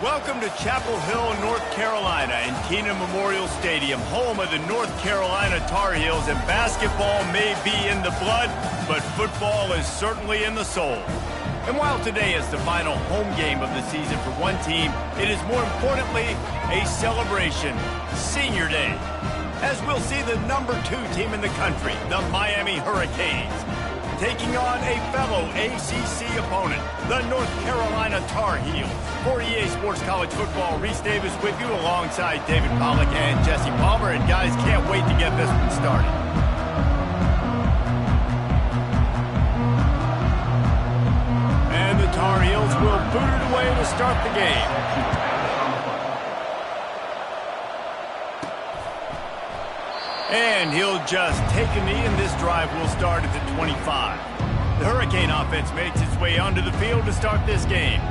Welcome to Chapel Hill, North Carolina, and Kenan Memorial Stadium, home of the North Carolina Tar Heels. And basketball may be in the blood, but football is certainly in the soul. And while today is the final home game of the season for one team, it is more importantly a celebration, Senior Day, as we'll see the number 2 team in the country, the Miami Hurricanes, taking on a fellow ACC opponent, the North Carolina Tar Heels. For EA Sports College Football, Reese Davis with you alongside David Pollack and Jesse Palmer. And guys, can't wait to get this one started. And the Tar Heels will boot it away to start the game. And he'll just take a knee, and this drive will start at the 25. The Hurricane offense makes its way onto the field to start this game.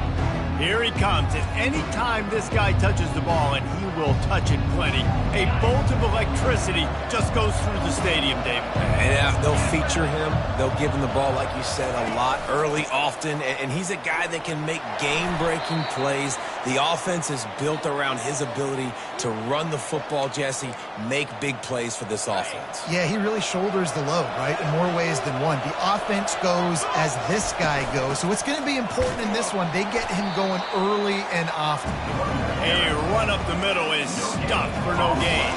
Here he comes, and any time this guy touches the ball, and he will touch it plenty, a bolt of electricity just goes through the stadium, David. And they'll feature him. They'll give him the ball, like you said, a lot, early, often, and he's a guy that can make game-breaking plays. The offense is built around his ability to run the football, Jesse, make big plays for this offense. Yeah, he really shoulders the load, right, in more ways than one. The offense goes as this guy goes, so it's going to be important in this one. They get him going early and often. A run up the middle is stuck for no gain.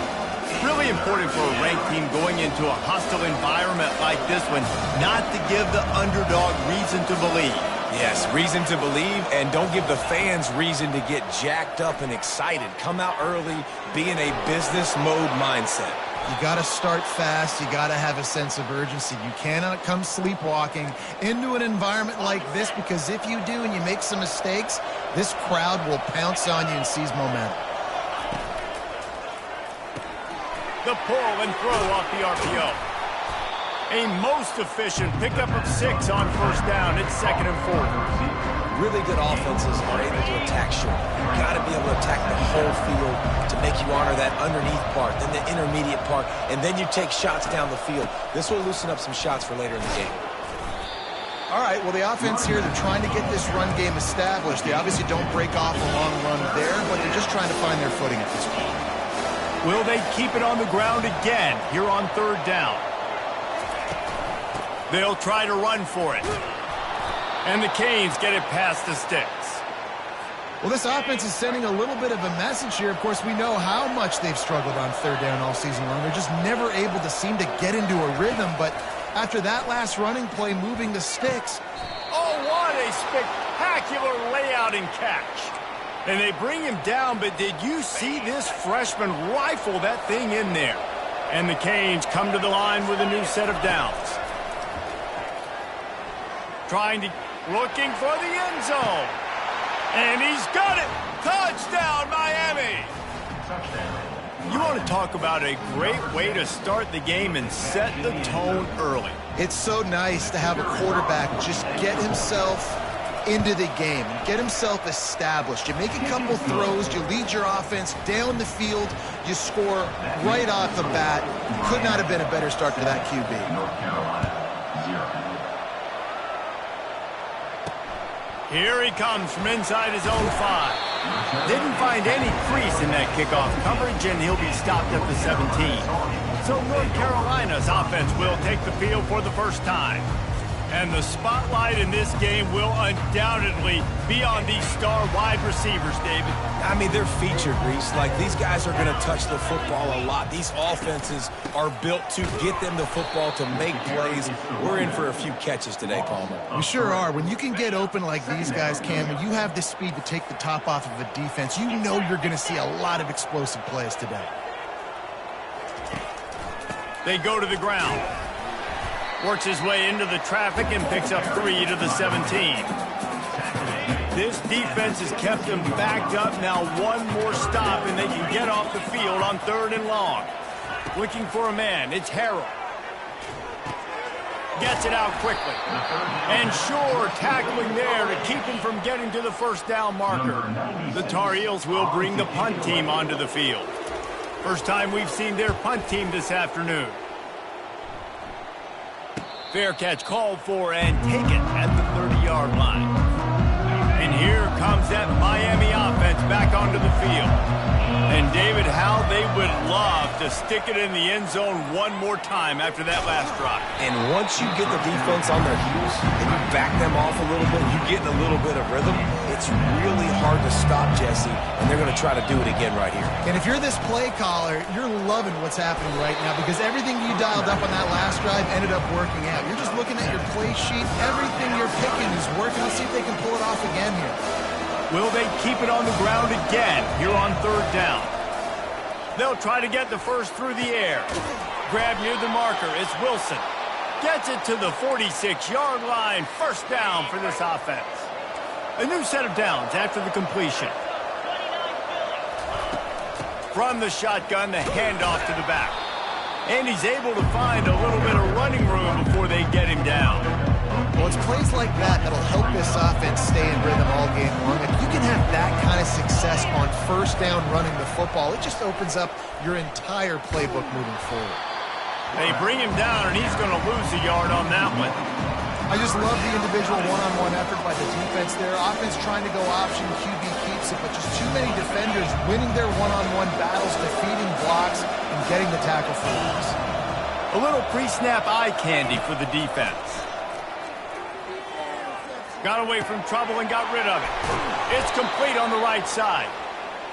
Really important for a ranked team going into a hostile environment like this one, not to give the underdog reason to believe. Yes, reason to believe, and don't give the fans reason to get jacked up and excited. Come out early, be in a business mode mindset. You got to start fast. You got to have a sense of urgency. You cannot come sleepwalking into an environment like this, because if you do and you make some mistakes, this crowd will pounce on you and seize momentum. The pull and throw off the RPO. A most efficient pickup of 6 on first down. It's 2nd and 4. Really good offenses are able to attack short. You've got to be able to attack the whole field to make you honor that underneath part, then the intermediate part, and then you take shots down the field. This will loosen up some shots for later in the game. All right, well, the offense here, they're trying to get this run game established. They obviously don't break off a long run there, but they're just trying to find their footing at this point. Will they keep it on the ground again here on 3rd down? They'll try to run for it. And the Canes get it past the sticks. Well, this offense is sending a little bit of a message here. Of course, we know how much they've struggled on 3rd down all season long. They're just never able to seem to get into a rhythm. But after that last running play, moving the sticks. Oh, what a spectacular layout and catch. And they bring him down, but did you see this freshman rifle that thing in there? And the Canes come to the line with a new set of downs. Looking for the end zone. And he's got it. Touchdown, Miami. You want to talk about a great way to start the game and set the tone early. It's so nice to have a quarterback just get himself into the game, get himself established. You make a couple throws, you lead your offense down the field, you score right off the bat. Could not have been a better start to that QB. Here he comes from inside his own 5. Didn't find any crease in that kickoff coverage, and he'll be stopped at the 17. So North Carolina's offense will take the field for the first time. And the spotlight in this game will undoubtedly be on these star wide receivers, David. I mean, they're featured, Reese. Like, these guys are going to touch the football a lot. These offenses are built to get them the football, to make plays. We're in for a few catches today, Palmer. We sure are. When you can get open like these guys can, when you have the speed to take the top off of a defense, you know you're going to see a lot of explosive plays today. They go to the ground. Works his way into the traffic and picks up 3 to the 17. This defense has kept them backed up. Now one more stop and they can get off the field on 3rd and long. Looking for a man. It's Harrell. Gets it out quickly. And sure, tackling there to keep him from getting to the first down marker. The Tar Heels will bring the punt team onto the field. First time we've seen their punt team this afternoon. Fair catch called for and taken at the 30-yard line. And here comes that Miami offense back onto the field. And, David, how they would love to stick it in the end zone one more time after that last drive. And once you get the defense on their heels and you back them off a little bit, you get in a little bit of rhythm, it's really hard to stop, Jesse, and they're going to try to do it again right here. And if you're this play caller, you're loving what's happening right now because everything you dialed up on that last drive ended up working out. You're just looking at your play sheet. Everything you're picking is working. Let's see if they can pull it off again here. Will they keep it on the ground again here on third down? They'll try to get the first through the air. Grab near the marker. It's Wilson. Gets it to the 46-yard line. First down for this offense. A new set of downs after the completion. From the shotgun, the handoff to the back. And he's able to find a little bit of running room before they get him down. Well, it's plays like that that'll help this offense stay in rhythm all game long. If you can have that kind of success on first down running the football, it just opens up your entire playbook moving forward. They bring him down, and he's going to lose a yard on that one. I just love the individual one-on-one effort by the defense there. Offense trying to go option, QB keeps it, but just too many defenders winning their one-on-one battles, defeating blocks, and getting the tackle for loss. A little pre-snap eye candy for the defense. Got away from trouble and got rid of it. It's complete on the right side.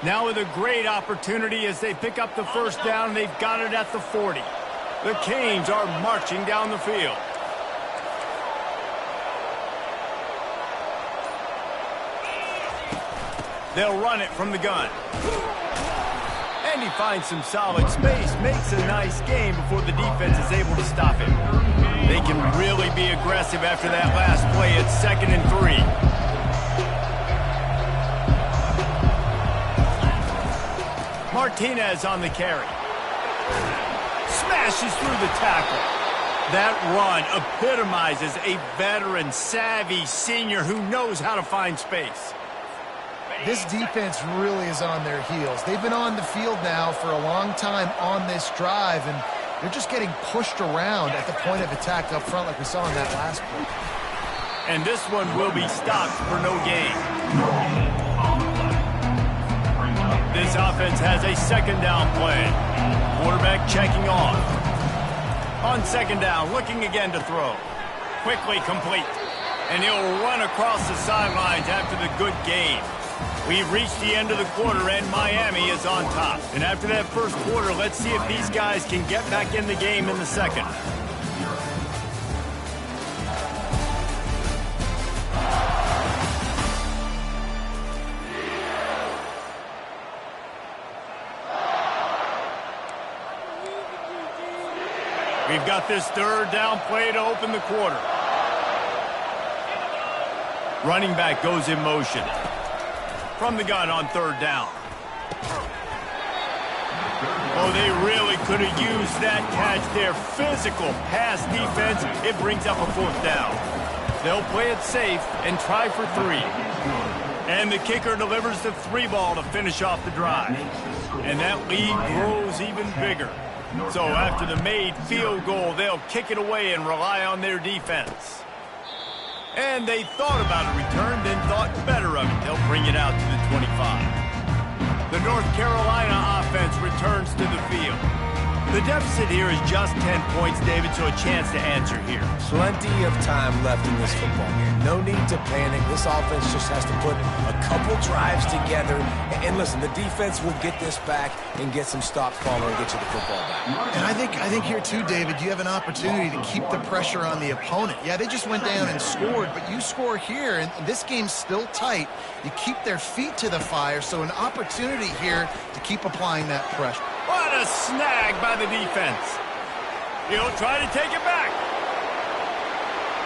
Now with a great opportunity as they pick up the first down, they've got it at the 40. The Canes are marching down the field. They'll run it from the gun. And he finds some solid space, makes a nice game before the defense is able to stop him. They can really be aggressive after that last play. It's 2nd and 3. Martinez on the carry. Smashes through the tackle. That run epitomizes a veteran, savvy senior who knows how to find space. This defense really is on their heels. They've been on the field now for a long time on this drive, and they're just getting pushed around at the point of attack up front like we saw in that last play. And this one will be stopped for no gain. This offense has a 2nd down play. Quarterback checking off. On 2nd down, looking again to throw. Quickly complete. And he'll run across the sidelines after the good gain. We've reached the end of the quarter, and Miami is on top. And after that first quarter, let's see if these guys can get back in the game in the second. We've got this 3rd down play to open the quarter. Running back goes in motion. From the gun on 3rd down. Oh, they really could have used that catch there. Physical pass defense. It brings up a 4th down. They'll play it safe and try for 3. And the kicker delivers the 3 ball to finish off the drive. And that lead grows even bigger. So after the made field goal, they'll kick it away and rely on their defense. And they thought about a return, then thought better of it. They'll bring it out to the 25. The North Carolina offense returns to the field. The deficit here is just 10 points, David, so a chance to answer here. Plenty of time left in this football game. No need to panic. This offense just has to put a couple drives together. And listen, the defense will get this back and get some stops following and get you the football back. And I think here too, David, you have an opportunity to keep the pressure on the opponent. Yeah, they just went down and scored, but you score here, and this game's still tight. You keep their feet to the fire, so an opportunity here to keep applying that pressure. What a snag by the defense. He'll try to take it back.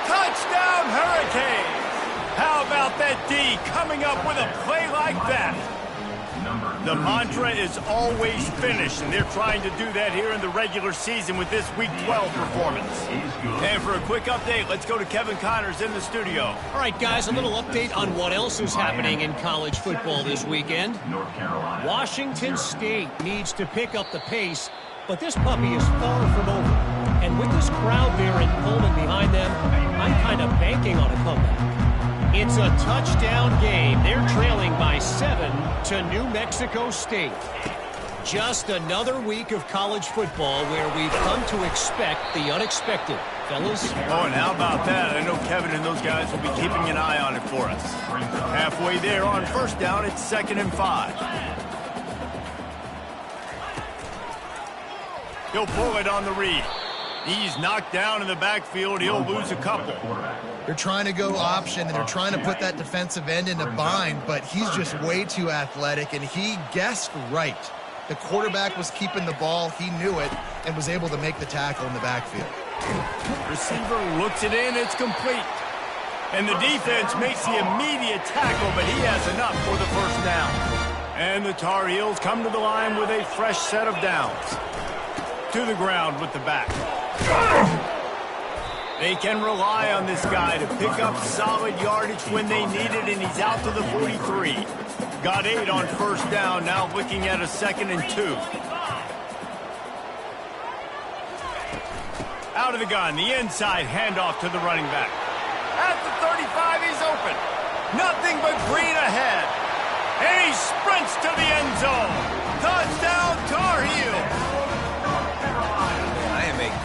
Touchdown, Hurricanes. How about that D coming up with a play like that? The mantra is always finish, and they're trying to do that here in the regular season with this Week 12 performance. And for a quick update, let's go to Kevin Connors in the studio. All right, guys, a little update on what else is happening in college football this weekend. Washington State needs to pick up the pace, but this puppy is far from over. And with this crowd there in Pullman behind them, I'm kind of banking on a comeback. It's a touchdown game. They're trailing by 7 to New Mexico State. Just another week of college football where we've come to expect the unexpected. Fellas? Oh, and how about that? I know Kevin and those guys will be keeping an eye on it for us. Halfway there on first down, it's 2nd and 5. He'll pull it on the read. He's knocked down in the backfield. He'll lose a couple. They're trying to go option, and they're trying to put that defensive end in a bind, but he's just way too athletic, and he guessed right. The quarterback was keeping the ball. He knew it and was able to make the tackle in the backfield. Receiver looks it in. It's complete. And the defense makes the immediate tackle, but he has enough for the first down. And the Tar Heels come to the line with a fresh set of downs. To the ground with the back. They can rely on this guy to pick up solid yardage when they need it, and he's out to the 43. Got 8 on first down, now looking at a 2nd and 2. Out of the gun, the inside handoff to the running back. At the 35, he's open. Nothing but green ahead. And he sprints to the end zone. Touchdown, Tar Heels.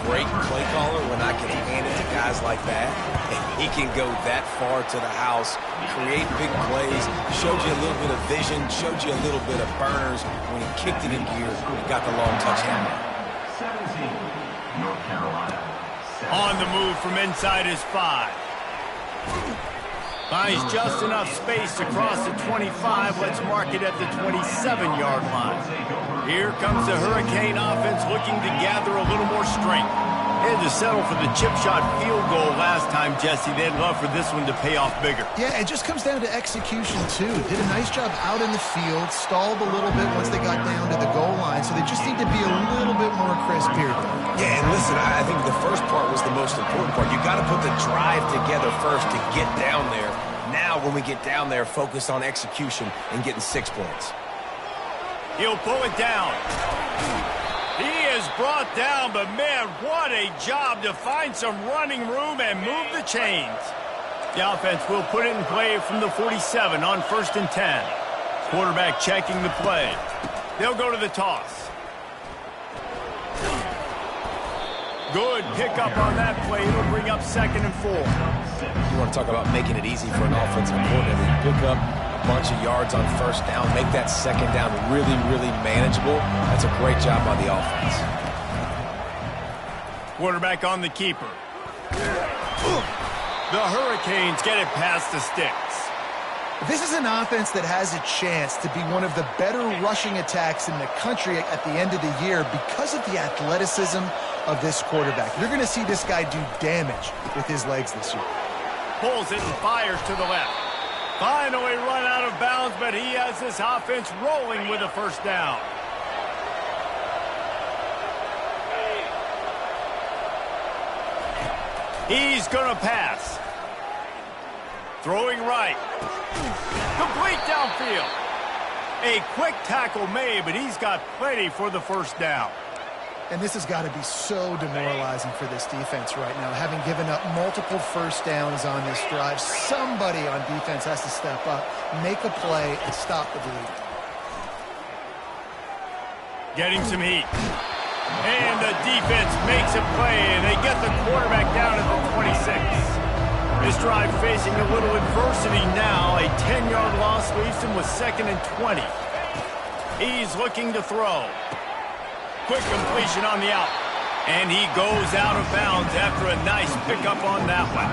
Great play caller when I can hand it to guys like that. And he can go that far to the house, create big plays, showed you a little bit of vision, showed you a little bit of burners. When he kicked it in gear, he got the long touchdown. On the move from inside his 5. Finds just enough space to cross the 25. Let's mark it at the 27-yard line. Here comes the Hurricane offense looking to gather a little more strength. They had to settle for the chip shot field goal last time, Jesse. They'd love for this one to pay off bigger. Yeah, it just comes down to execution, too. Did a nice job out in the field, stalled a little bit once they got down to the goal line, so they just need to be a little bit more crisp here. Yeah, and listen, I think the first part was the most important part. You got to put the drive together first to get down there. Now, when we get down there, focus on execution and getting 6 points. He'll pull it down. He is brought down, but man, what a job to find some running room and move the chains. The offense will put it in play from the 47 on 1st and 10. Quarterback checking the play. They'll go to the toss. Good pickup on that play. It'll bring up 2nd and 4. You want to talk about making it easy for an offensive coordinator. Pick up a bunch of yards on first down, make that 2nd down really, really manageable. That's a great job by the offense. Quarterback on the keeper. The Hurricanes get it past the sticks. This is an offense that has a chance to be one of the better rushing attacks in the country at the end of the year because of the athleticism of this quarterback. You're going to see this guy do damage with his legs this year. Pulls it and fires to the left. Finally run out of bounds, but he has this offense rolling with a first down. He's going to pass. Throwing right. Complete downfield. A quick tackle made, but he's got plenty for the first down. And this has got to be so demoralizing for this defense right now. Having given up multiple first downs on this drive, somebody on defense has to step up, make a play, and stop the bleed. Getting some heat. And the defense makes a play, and they get the quarterback down at the 26. This drive facing a little adversity now. A 10-yard loss leaves him with 2nd and 20. He's looking to throw. Quick completion on the out. And he goes out of bounds after a nice pickup on that one.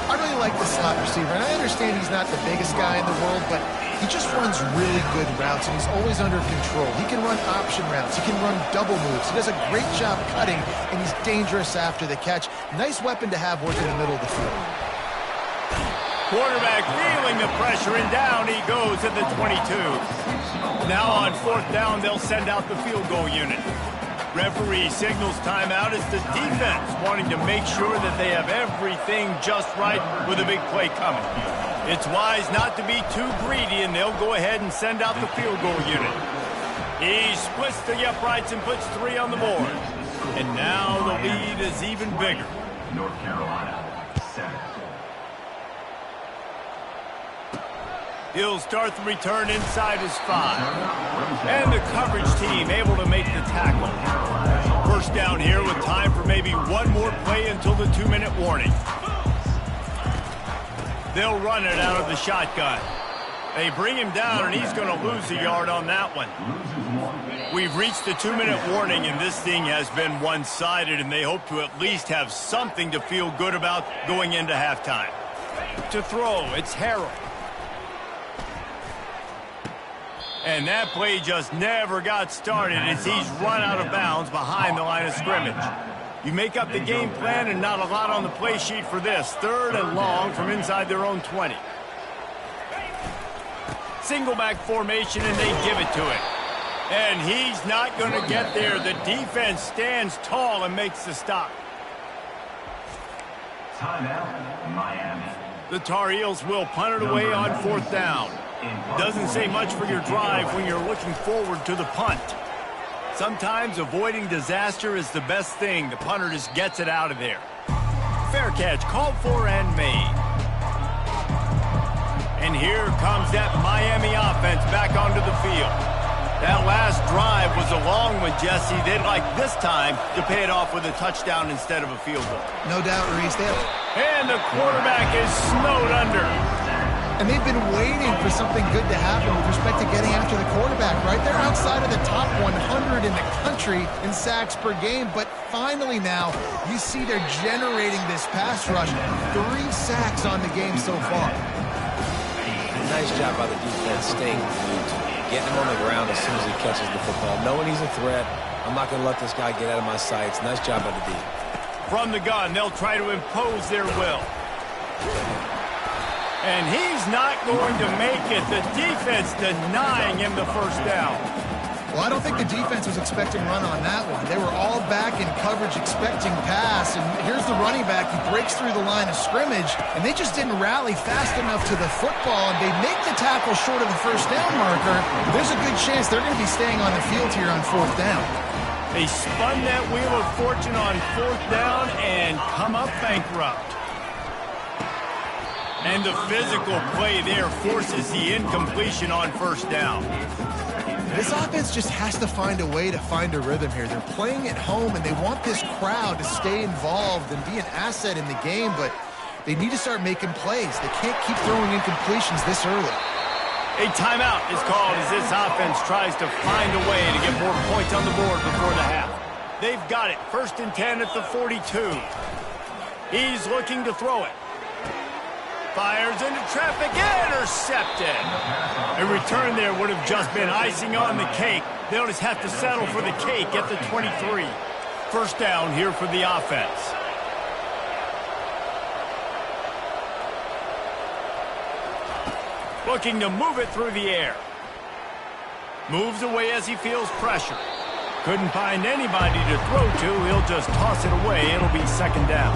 I really like the slot receiver, and I understand he's not the biggest guy in the world, but he just runs really good routes, and he's always under control. He can run option routes. He can run double moves. He does a great job cutting, and he's dangerous after the catch. Nice weapon to have working in the middle of the field. Quarterback feeling the pressure, and down he goes at the 22. Now on 4th down, they'll send out the field goal unit. Referee signals timeout. It's the defense wanting to make sure that they have everything just right with a big play coming. It's wise not to be too greedy, and they'll go ahead and send out the field goal unit. He splits the uprights and puts 3 on the board. And now the lead is even bigger. North Carolina, 7. He'll start the return inside his 5. And the coverage team able to make the tackle. First down here with time for maybe one more play until the 2-minute warning. They'll run it out of the shotgun. They bring him down, and he's going to lose a yard on that one. We've reached the 2-minute warning, and this thing has been one-sided, and they hope to at least have something to feel good about going into halftime. To throw, it's Harrell. And that play just never got started as he's run out of bounds behind the line of scrimmage. You make up the game plan and not a lot on the play sheet for this. 3rd and long from inside their own 20. Single back formation, and they give it to it. And he's not going to get there. The defense stands tall and makes the stop. Timeout, Miami. The Tar Heels will punt it away on 4th down. Doesn't say much for your drive when you're looking forward to the punt. Sometimes avoiding disaster is the best thing. The punter just gets it out of there. Fair catch called for and made. And here comes that Miami offense back onto the field. That last drive was a long one, Jesse. They'd like this time to pay it off with a touchdown instead of a field goal. No doubt, Reese. And the quarterback is snowed under. And they've been waiting for something good to happen with respect to getting after the quarterback, right? They're outside of the top 100 in the country in sacks per game, but finally now you see they're generating this pass rush. 3 sacks on the game so far. Nice job by the defense staying glued to him, getting him on the ground as soon as he catches the football. Knowing he's a threat, I'm not going to let this guy get out of my sights. Nice job by the defense. From the gun, they'll try to impose their will. And he's not going to make it. The defense denying him the first down. Well, I don't think the defense was expecting run on that one. They were all back in coverage expecting pass, and here's the running back. He breaks through the line of scrimmage, and they just didn't rally fast enough to the football, and they make the tackle short of the first down marker. There's a good chance they're going to be staying on the field here on 4th down. They spun that wheel of fortune on 4th down and come up bankrupt. And the physical play there forces the incompletion on 1st down. This offense just has to find a way to find a rhythm here. They're playing at home, and they want this crowd to stay involved and be an asset in the game, but they need to start making plays. They can't keep throwing incompletions this early. A timeout is called as this offense tries to find a way to get more points on the board before the half. They've got it. 1st and 10 at the 42. He's looking to throw it. Fires into traffic, intercepted. A return there would have just been icing on the cake. They'll just have to settle for the cake at the 23. 1st down here for the offense. Looking to move it through the air. Moves away as he feels pressure. Couldn't find anybody to throw to. He'll just toss it away. It'll be 2nd down.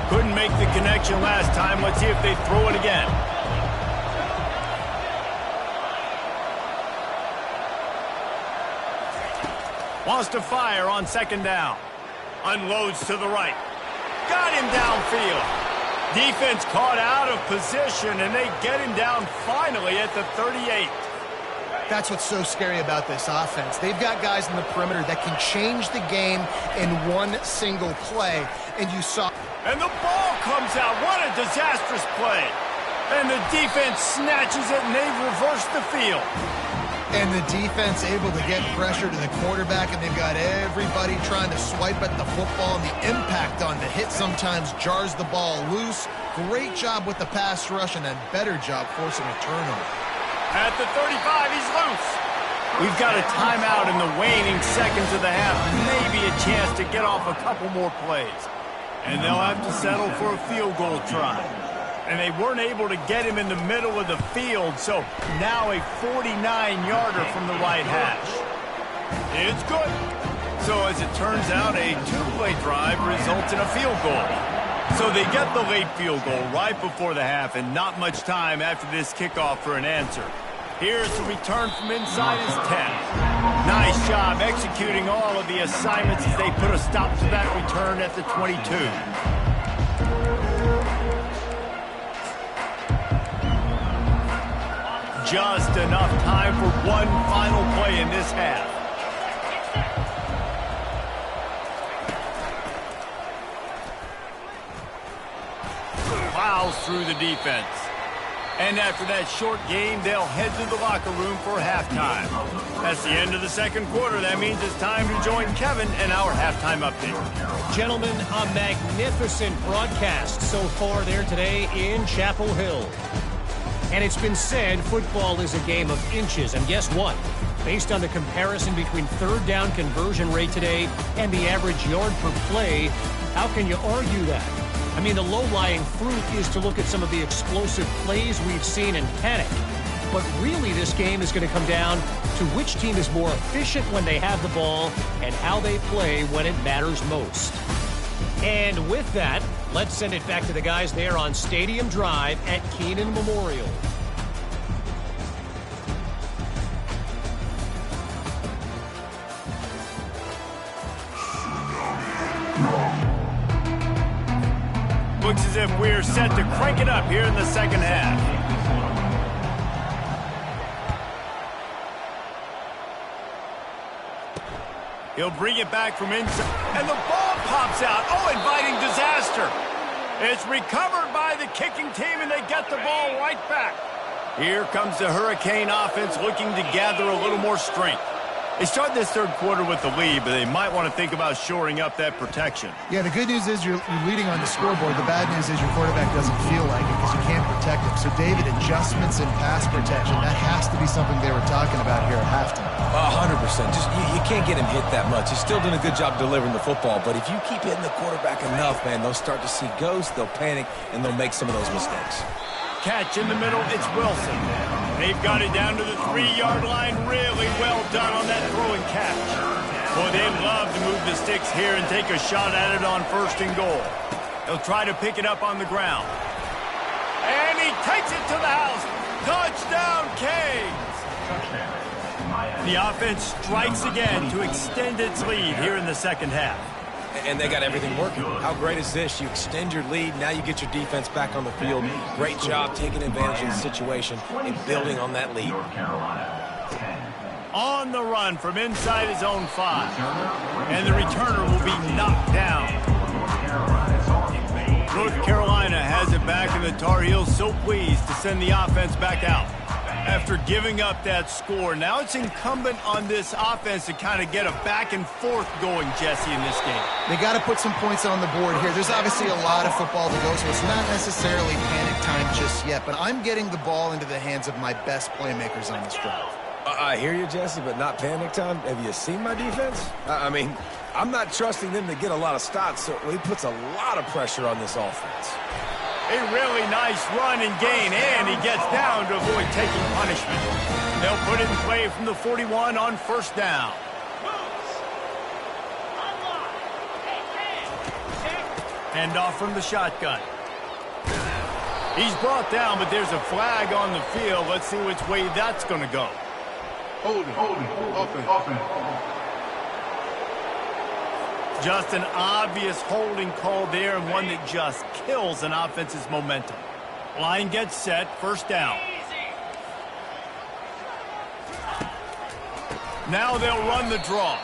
Couldn't make the connection last time. Let's see if they throw it again. Wants to fire on 2nd down. Unloads to the right. Got him downfield. Defense caught out of position, and they get him down finally at the 38. That's what's so scary about this offense. They've got guys in the perimeter that can change the game in one single play, and you saw... And the ball comes out. What a disastrous play. And the defense snatches it, and they've reversed the field. And the defense able to get pressure to the quarterback, and they've got everybody trying to swipe at the football, and the impact on the hit sometimes jars the ball loose. Great job with the pass rush, and a better job forcing a turnover. At the 35, he's loose. We've got a timeout in the waning seconds of the half. Maybe a chance to get off a couple more plays. And they'll have to settle for a field goal try. And they weren't able to get him in the middle of the field, so now a 49-yarder from the right hash. It's good. So as it turns out, a 2-play drive results in a field goal. So they get the late field goal right before the half, and not much time after this kickoff for an answer. Here's the return from inside his 10. Nice job executing all of the assignments as they put a stop to that return at the 22. just enough time for one final play in this half. Plows through the defense. And after that short game, they'll head to the locker room for halftime. That's the end of the second quarter. That means it's time to join Kevin and our halftime update. Gentlemen, a magnificent broadcast so far there today in Chapel Hill. And it's been said football is a game of inches. And guess what? Based on the comparison between third down conversion rate today and the average yard per play, how can you argue that? I mean, the low-lying fruit is to look at some of the explosive plays we've seen and panic. But really, this game is going to come down to which team is more efficient when they have the ball and how they play when it matters most. And with that, let's send it back to the guys there on Stadium Drive at Keenan Memorial. Looks as if we're set to crank it up here in the second half. He'll bring it back from inside, and the ball pops out. Oh, inviting disaster. It's recovered by the kicking team, and they get the ball right back. Here comes the Hurricane offense looking to gather a little more strength. They start this third quarter with the lead, but they might want to think about shoring up that protection. Yeah, the good news is you're leading on the scoreboard. The bad news is your quarterback doesn't feel like it because you can't protect him. So, David, adjustments in pass protection, that has to be something they were talking about here at halftime. 100%. Just you can't get him hit that much. He's still doing a good job delivering the football, but if you keep hitting the quarterback enough, man, they'll start to see ghosts, they'll panic, and they'll make some of those mistakes. Catch in the middle, it's Wilson. They've got it down to the 3-yard line. Really well done on that throw and catch. Boy, they'd love to move the sticks here and take a shot at it on 1st and goal. They'll try to pick it up on the ground. And he takes it to the house. Touchdown, Canes! The offense strikes again to extend its lead here in the second half. And they got everything working. How great is this? You extend your lead, now you get your defense back on the field. Great job taking advantage of the situation and building on that lead. On the run from inside his own 5. And the returner will be knocked down. North Carolina has it back, and the Tar Heels so pleased to send the offense back out. After giving up that score, now it's incumbent on this offense to kind of get a back and forth going, Jesse, in this game. They got to put some points on the board here. There's obviously a lot of football to go, so it's not necessarily panic time just yet, but I'm getting the ball into the hands of my best playmakers on this drive. I hear you, Jesse, but not panic time. Have you seen my defense? I mean, I'm not trusting them to get a lot of stops, so he puts a lot of pressure on this offense. A really nice run and gain, and he gets down to avoid taking punishment. They'll put it in play from the 41 on 1st down. Hand off from the shotgun. He's brought down, but there's a flag on the field. Let's see which way that's going to go. Holding, offense. Just an obvious holding call there, and one that just kills an offense's momentum. Line gets set, 1st down. Now they'll run the draw.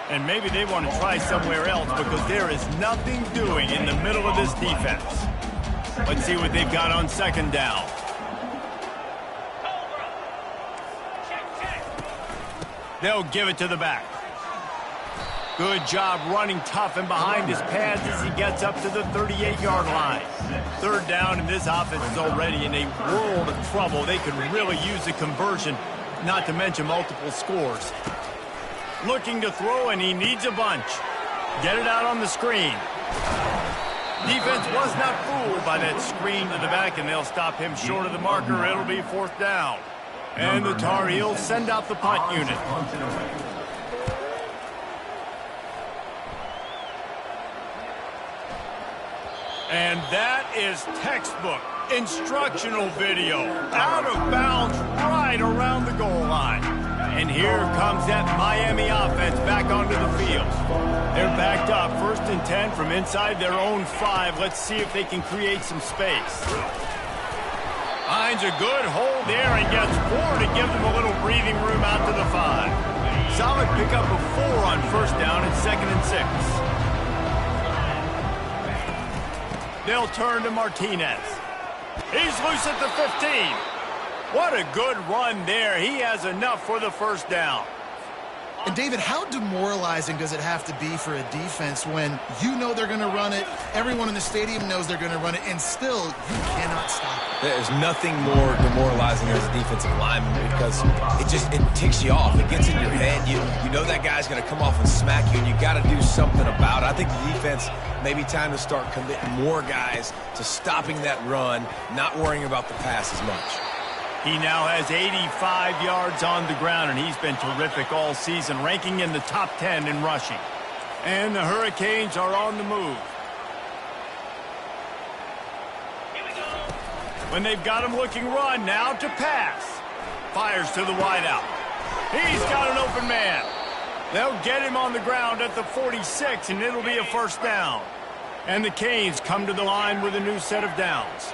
And maybe they want to try somewhere else because there is nothing doing in the middle of this defense. Let's see what they've got on 2nd down. They'll give it to the back. Good job running tough and behind his pads as he gets up to the 38-yard line. 3rd down, and this offense is already in a world of trouble. They could really use a conversion, not to mention multiple scores. Looking to throw, and he needs a bunch. Get it out on the screen. Defense was not fooled by that screen to the back, and they'll stop him short of the marker. It'll be 4th down. And the Tar Heels send out the punt unit. And that is textbook instructional video. Out of bounds right around the goal line. And here comes that Miami offense back onto the field. They're backed up, 1st and 10 from inside their own 5. Let's see if they can create some space. finds a good hold there and gets 4 to give them a little breathing room out to the 5. Solid pickup of 4 on first down and 2nd and 6. They'll turn to Martinez. He's loose at the 15. What a good run there. He has enough for the first down. And David, how demoralizing does it have to be for a defense when you know they're going to run it, everyone in the stadium knows they're going to run it, and still you cannot stop it? There's nothing more demoralizing as a defensive lineman because it ticks you off. It gets in your head. You know that guy's going to come off and smack you, and you got to do something about it. I think the defense may be time to start committing more guys to stopping that run, not worrying about the pass as much. He now has 85 yards on the ground, and he's been terrific all season, ranking in the top 10 in rushing. And the Hurricanes are on the move. When they've got him looking run, now to pass. Fires to the wideout. He's got an open man. They'll get him on the ground at the 46, and it'll be a first down. And the Canes come to the line with a new set of downs.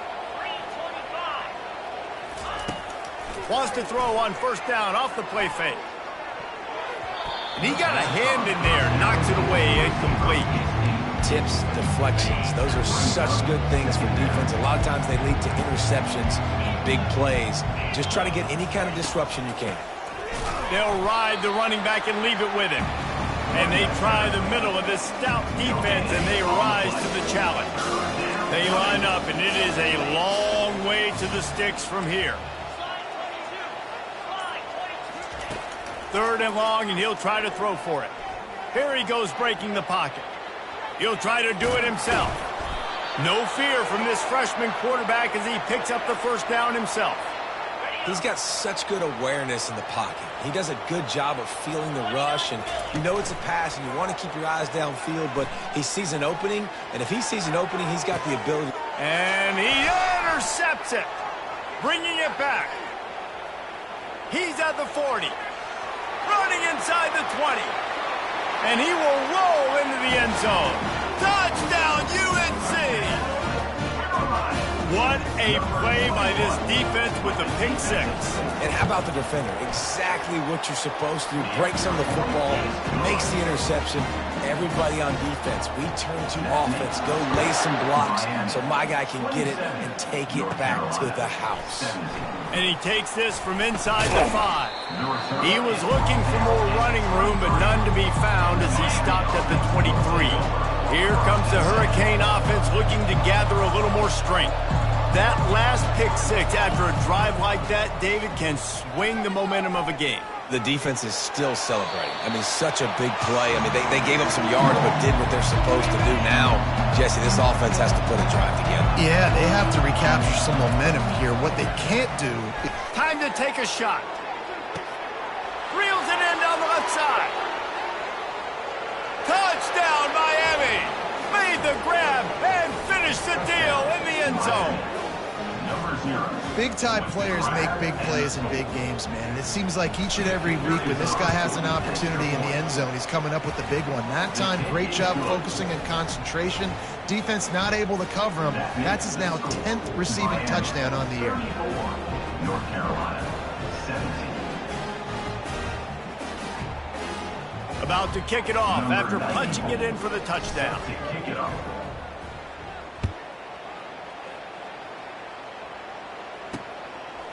Wants to throw on first down off the play fake. And he got a hand in there, knocks it away, incomplete. Tips, deflections, those are such good things for defense. A lot of times they lead to interceptions and big plays. Just try to get any kind of disruption you can. They'll ride the running back and leave it with him. And they try the middle of this stout defense, and they rise to the challenge. They line up, and it is a long way to the sticks from here. 3rd and long, and he'll try to throw for it. Here he goes breaking the pocket. He'll try to do it himself. No fear from this freshman quarterback as he picks up the first down himself. He's got such good awareness in the pocket. He does a good job of feeling the rush, and you know it's a pass, and you want to keep your eyes downfield, but he sees an opening, and if he sees an opening, he's got the ability. And he intercepts it, bringing it back. He's at the 40. Running inside the 20. And he will roll into the end zone. Touchdown, UNC! What a play by this defense with the pick 6. And how about the defender? Exactly what you're supposed to do. Breaks on the football, makes the interception. Everybody on defense, we turn to offense. Go lay some blocks so my guy can get it and take it back to the house. And he takes this from inside the 5. He was looking for more running room, but none to be found as he stopped at the 23. Here comes the Hurricane offense looking to gather a little more strength. That last pick 6 after a drive like that, David, can swing the momentum of a game. The defense is still celebrating. I mean, such a big play. I mean, they gave up some yards but did what they're supposed to do. Now, Jesse, this offense has to put a drive together. Yeah, they have to recapture some momentum here. What they can't do... Time to take a shot. Reels it in down the left side. Touchdown, Miami! Made the grab and finished the deal in the end zone. Big-time players make big plays in big games, man. And it seems like each and every week when this guy has an opportunity in the end zone, he's coming up with the big one. That time, great job focusing and concentration. Defense not able to cover him. That's his now 10th receiving touchdown on the year. North Carolina, 17. About to kick it off after punching it in for the touchdown. Kick it off.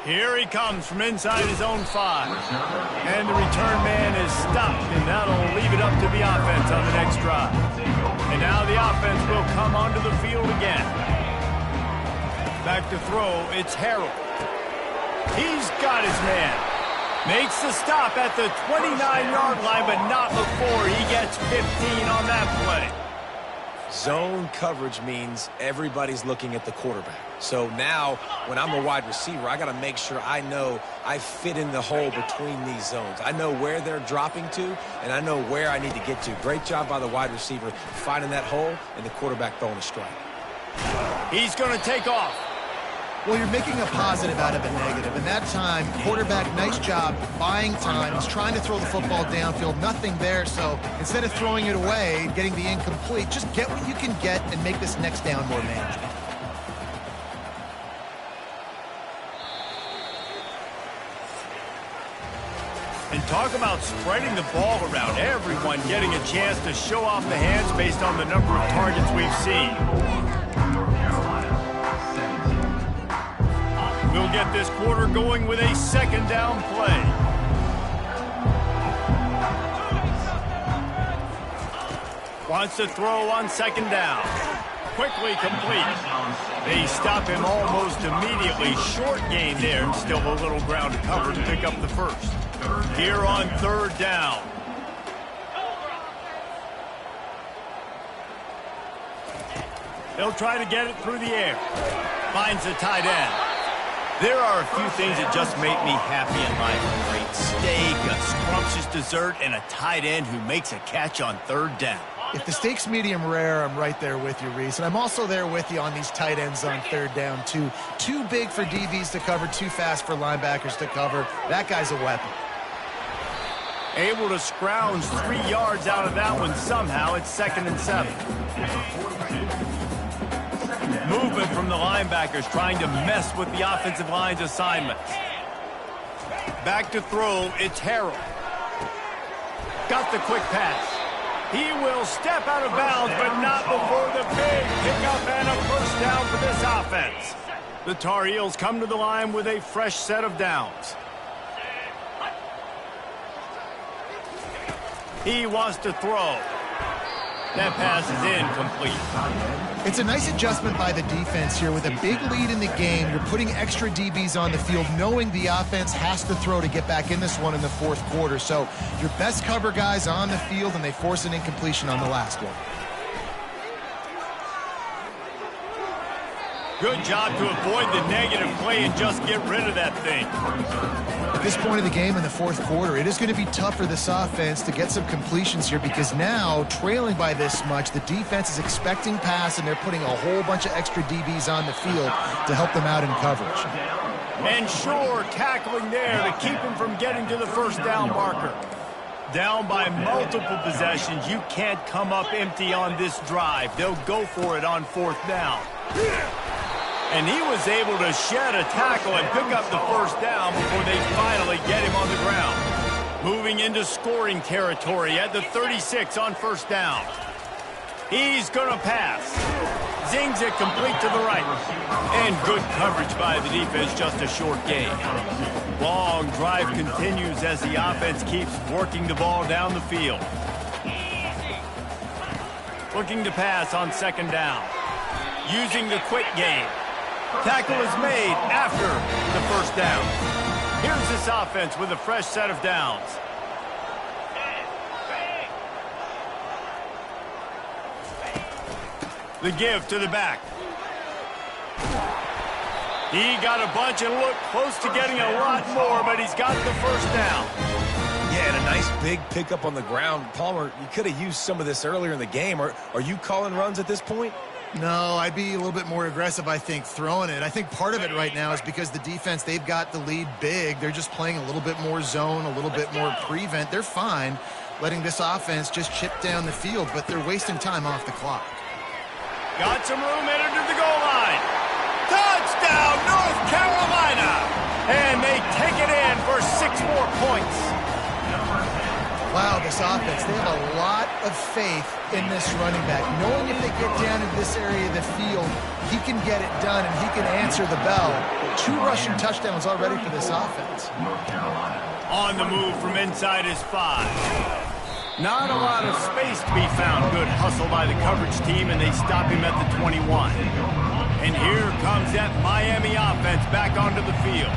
Here he comes from inside his own 5. And the return man is stopped, and that'll leave it up to the offense on the next drive. And now the offense will come onto the field again. Back to throw, it's Harrell. He's got his man. Makes the stop at the 29-yard line, but not before he gets 15 on that play. Zone coverage means everybody's looking at the quarterback. So now, when I'm a wide receiver, I got to make sure I know I fit in the hole between these zones. I know where they're dropping to, and I know where I need to get to. Great job by the wide receiver finding that hole, and the quarterback throwing a strike. He's going to take off. Well, you're making a positive out of a negative. And that time, quarterback, nice job buying time. He's trying to throw the football downfield. Nothing there. So instead of throwing it away, getting the incomplete, just get what you can get and make this next down more manageable. And talk about spreading the ball around. Everyone getting a chance to show off the hands based on the number of targets we've seen. We'll get this quarter going with a second down play. Wants to throw on second down. Quickly complete. They stop him almost immediately. Short gain there, and still a little ground to cover to pick up the first. Here on third down. They'll try to get it through the air. Finds the tight end. There are a few things that just make me happy in life. A great steak, a scrumptious dessert, and a tight end who makes a catch on third down. If the steak's medium rare, I'm right there with you, Reese. And I'm also there with you on these tight ends on third down, too. Too big for DBs to cover, too fast for linebackers to cover. That guy's a weapon. Able to scrounge 3 yards out of that one somehow. It's 2nd and 7. Movement from the linebackers trying to mess with the offensive line's assignments. Back to throw, it's Harrell. Got the quick pass. He will step out of bounds, but not before the big pickup and a first down for this offense. The Tar Heels come to the line with a fresh set of downs. He wants to throw. That pass is incomplete. It's a nice adjustment by the defense here. With a big lead in the game, you're putting extra DBs on the field, knowing the offense has to throw to get back in this one in the fourth quarter. So your best cover guys on the field, and they force an incompletion on the last one. Good job to avoid the negative play and just get rid of that thing. At this point of the game in the fourth quarter, it is going to be tough for this offense to get some completions here, because now, trailing by this much, the defense is expecting pass, and they're putting a whole bunch of extra DBs on the field to help them out in coverage. And sure, tackling there to keep him from getting to the first down marker. Down by multiple possessions, you can't come up empty on this drive. They'll go for it on fourth down. And he was able to shed a tackle and pick up the first down before they finally get him on the ground. Moving into scoring territory at the 36 on first down. He's going to pass. Zings it complete to the right. And good coverage by the defense, just a short gain. Long drive continues as the offense keeps working the ball down the field. Looking to pass on second down. Using the quick game. Tackle is made after the first down. Here's this offense with a fresh set of downs. The give to the back. He got a bunch and looked close to getting a lot more, but he's got the first down. Yeah, and a nice big pickup on the ground. Palmer, you could have used some of this earlier in the game. Are you calling runs at this point? No, I'd be a little bit more aggressive, I think, throwing it. I think part of it right now is because the defense, they've got the lead big. They're just playing a little bit more zone, a little bit more prevent. They're fine letting this offense just chip down the field, but they're wasting time off the clock. Got some room headed to the goal line. Touchdown, North Carolina! And they take it in for 6 more points. Wow, this offense, they have a lot of faith in this running back. Knowing if they get down in this area of the field, he can get it done and he can answer the bell. 2 rushing touchdowns already for this offense. On the move from inside his 5. Not a lot of space to be found. Good hustle by the coverage team, and they stop him at the 21. And here comes that Miami offense back onto the field.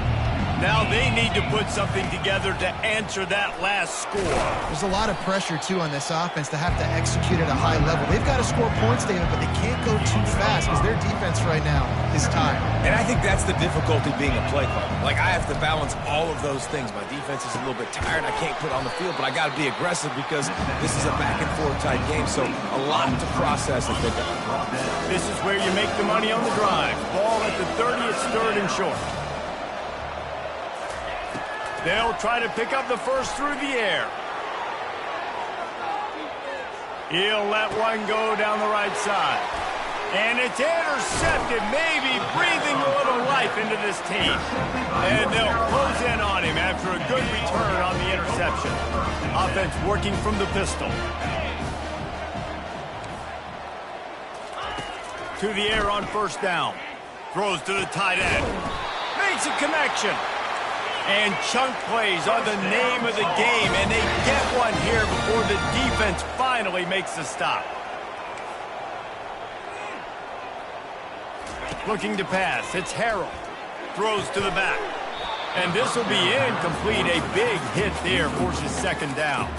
Now they need to put something together to answer that last score. There's a lot of pressure, too, on this offense to have to execute at a high level. They've got to score points, David, but they can't go too fast because their defense right now is tired. And I think that's the difficulty being a play caller. Like, I have to balance all of those things. My defense is a little bit tired. I can't put on the field, but I got to be aggressive because this is a back-and-forth type game, so a lot to process and think about. This is where you make the money on the drive. Ball at the 30, it's 3rd and short. They'll try to pick up the first through the air. He'll let one go down the right side. And it's intercepted, maybe breathing a little life into this team. And they'll close in on him after a good return on the interception. Offense working from the pistol. To the air on first down. Throws to the tight end. Makes a connection. And chunk plays are the name of the game, and they get one here before the defense finally makes the stop. Looking to pass. It's Harrell. Throws to the back. And this will be incomplete. A big hit there forces second down.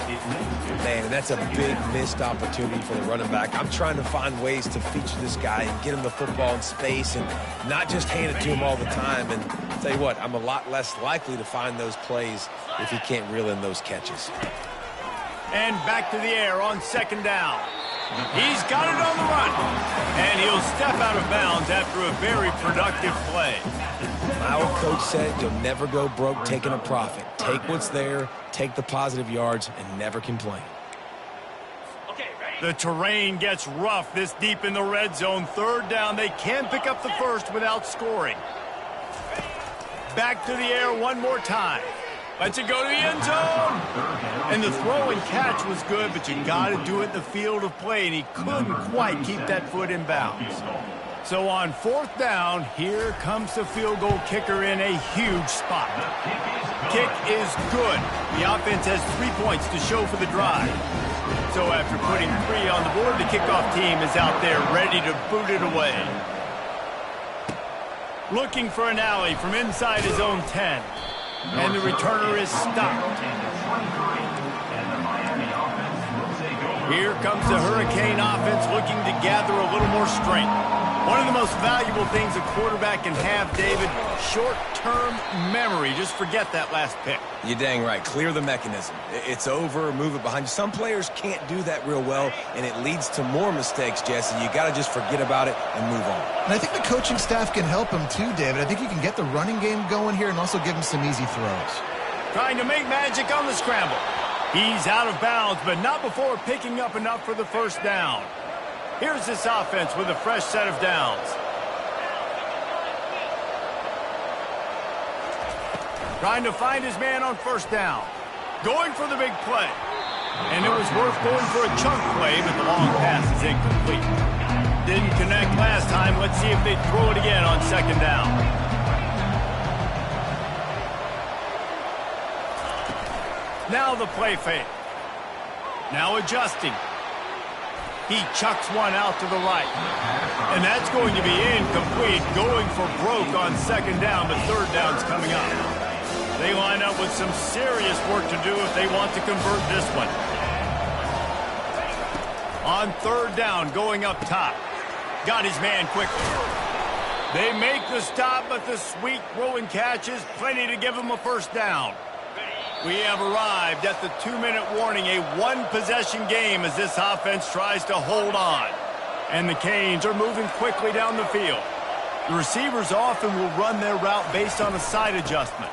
Man, that's a big missed opportunity for the running back. I'm trying to find ways to feature this guy and get him the football in space and not just hand it to him all the time. And tell you what, I'm a lot less likely to find those plays if he can't reel in those catches. And back to the air on second down. He's got it on the run. And he'll step out of bounds after a very productive play. My old coach said you'll never go broke taking a profit. Take what's there, take the positive yards, and never complain. The terrain gets rough this deep in the red zone. Third down, they can't pick up the first without scoring. Back to the air one more time. Lets it go to the end zone. And the throw and catch was good, but you got to do it in the field of play, and he couldn't quite keep that foot in bounds. So on fourth down, here comes the field goal kicker in a huge spot. Kick is good. The offense has 3 points to show for the drive. So after putting 3 on the board, the kickoff team is out there ready to boot it away. Looking for an alley from inside his own 10. And the returner is stopped. Here comes the Hurricane offense looking to gather a little more strength. One of the most valuable things a quarterback can have, David, short-term memory. Just forget that last pick. You're dang right. Clear the mechanism. It's over, move it behind you. Some players can't do that real well, and it leads to more mistakes, Jesse. You got to just forget about it and move on. And I think the coaching staff can help him too, David. I think you can get the running game going here and also give him some easy throws. Trying to make magic on the scramble. He's out of bounds, but not before picking up enough for the first down. Here's this offense with a fresh set of downs. Trying to find his man on first down. Going for the big play. And it was worth going for a chunk play, but the long pass is incomplete. Didn't connect last time. Let's see if they throw it again on second down. Now the play fake. Now adjusting. He chucks one out to the right. And that's going to be incomplete, going for broke on second down, but third down's coming up. They line up with some serious work to do if they want to convert this one. On third down, going up top. Got his man quickly. They make the stop, but the sweet throw and catch is plenty to give him a first down. We have arrived at the 2-minute warning, a one-possession game as this offense tries to hold on. And the Canes are moving quickly down the field. The receivers often will run their route based on a side adjustment.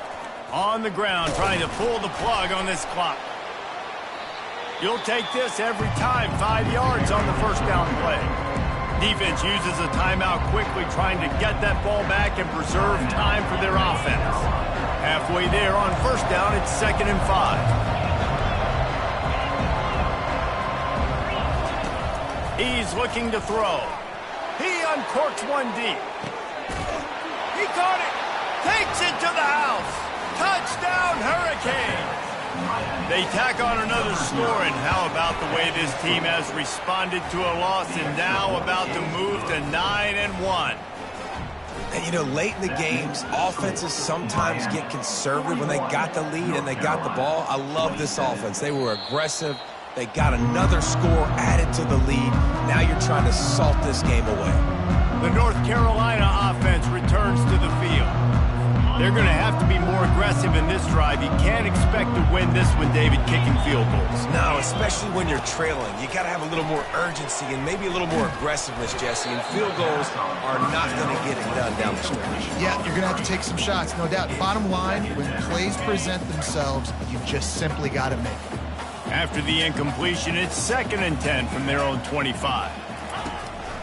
On the ground, trying to pull the plug on this clock. You'll take this every time, 5 yards on the first down play. Defense uses a timeout quickly, trying to get that ball back and preserve time for their offense. Halfway there on first down, it's 2nd and 5. He's looking to throw. He uncorks one deep. He caught it. Takes it to the house. Touchdown, Hurricanes. They tack on another score, and how about the way this team has responded to a loss and now about to move to 9-1. And, you know, late in the games, offenses sometimes get conservative when they got the lead and they got the ball. I love this offense. They were aggressive. They got another score added to the lead. Now you're trying to salt this game away. The North Carolina offense returns to the field. They're going to have to be more aggressive in this drive. You can't expect to win this one, David, kicking field goals. No, especially when you're trailing. You got to have a little more urgency and maybe a little more aggressiveness, Jesse. And field goals are not going to get it done down the stretch. Yeah, you're going to have to take some shots, no doubt. Bottom line, when plays present themselves, you just simply got to make it. After the incompletion, it's 2nd and 10 from their own 25.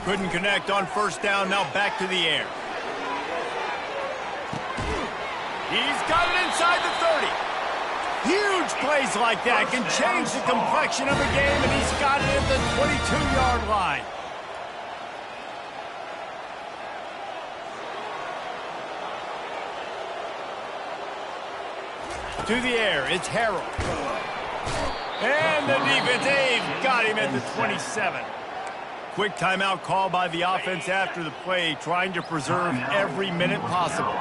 Couldn't connect on first down. Now back to the air. He's got it inside the 30. Huge plays like that can change the complexion of a game, and he's got it at the 22-yard line. To the air, it's Harrell. And the defense, they've got him at the 27. Quick timeout call by the offense after the play, trying to preserve every minute possible.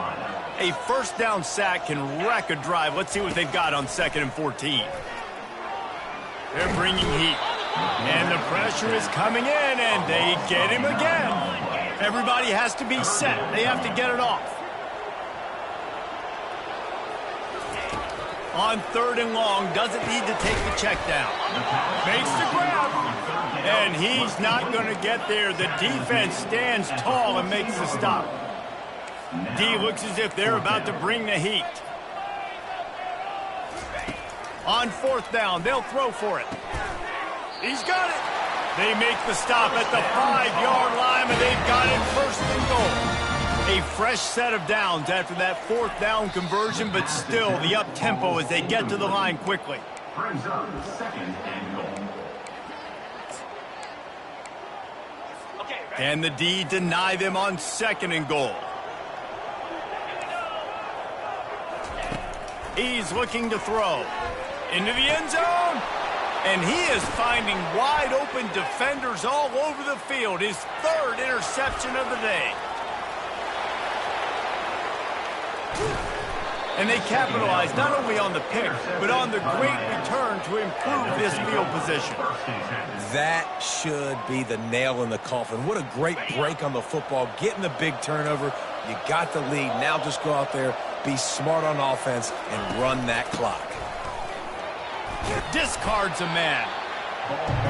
A first down sack can wreck a drive. Let's see what they've got on 2nd and 14. They're bringing heat. And the pressure is coming in, and they get him again. Everybody has to be set. They have to get it off. On 3rd and long, doesn't need to take the check down. Makes the grab. And he's not going to get there. The defense stands tall and makes the stop. D looks as if they're about to bring the heat. On 4th down, they'll throw for it. He's got it. They make the stop at the 5-yard line, and they've got it 1st and goal. A fresh set of downs after that 4th down conversion, but still the up-tempo as they get to the line quickly. Brings up 2nd and goal. Can the D deny them on 2nd and goal? He's looking to throw. Into the end zone. And he is finding wide open defenders all over the field. His 3rd interception of the day. And they capitalized not only on the pick, but on the great return to improve this field position. That should be the nail in the coffin. What a great break on the football. Getting the big turnover. You got the lead. Now just go out there, be smart on offense, and run that clock. Discards a man.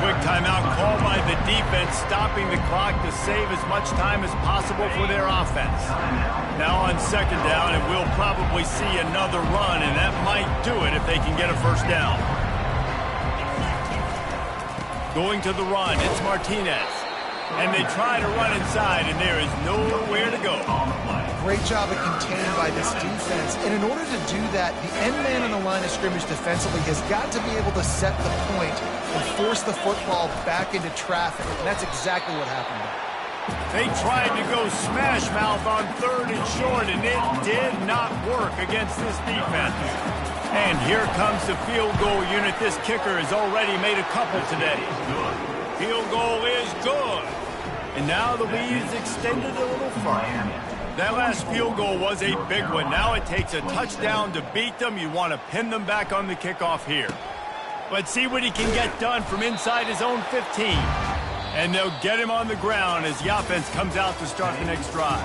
Quick timeout call by the defense, stopping the clock to save as much time as possible for their offense. Now on 2nd down, and we'll probably see another run, and that might do it if they can get a first down. Going to the run, it's Martinez. And they try to run inside, and there is nowhere to go. Great job of containing by this defense. And in order to do that, the end man on the line of scrimmage defensively has got to be able to set the point and force the football back into traffic. And that's exactly what happened there. They tried to go smash mouth on 3rd and short, and it did not work against this defense. And here comes the field goal unit. This kicker has already made a couple today. Field goal is good. And now the lead is extended a little further. That last field goal was a big one. Now it takes a touchdown to beat them. You want to pin them back on the kickoff here. Let's see what he can get done from inside his own 15. And they'll get him on the ground as the offense comes out to start the next drive.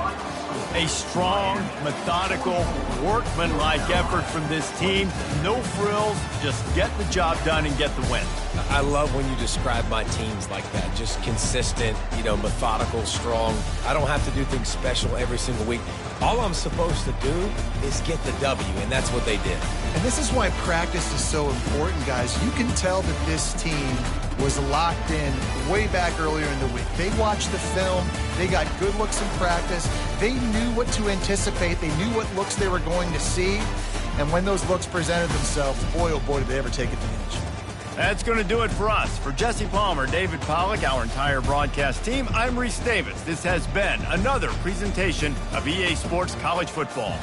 A strong, methodical, workmanlike effort from this team. No frills, just get the job done and get the win. I love when you describe my teams like that. Just consistent, methodical, strong. I don't have to do things special every single week. All I'm supposed to do is get the W, and that's what they did. And this is why practice is so important, guys. You can tell that this team was locked in way back earlier in the week. They watched the film. They got good looks in practice. They knew what to anticipate. They knew what looks they were going to see. And when those looks presented themselves, boy, oh boy, did they ever take advantage. That's going to do it for us. For Jesse Palmer, David Pollack, our entire broadcast team, I'm Reese Davis. This has been another presentation of EA Sports College Football.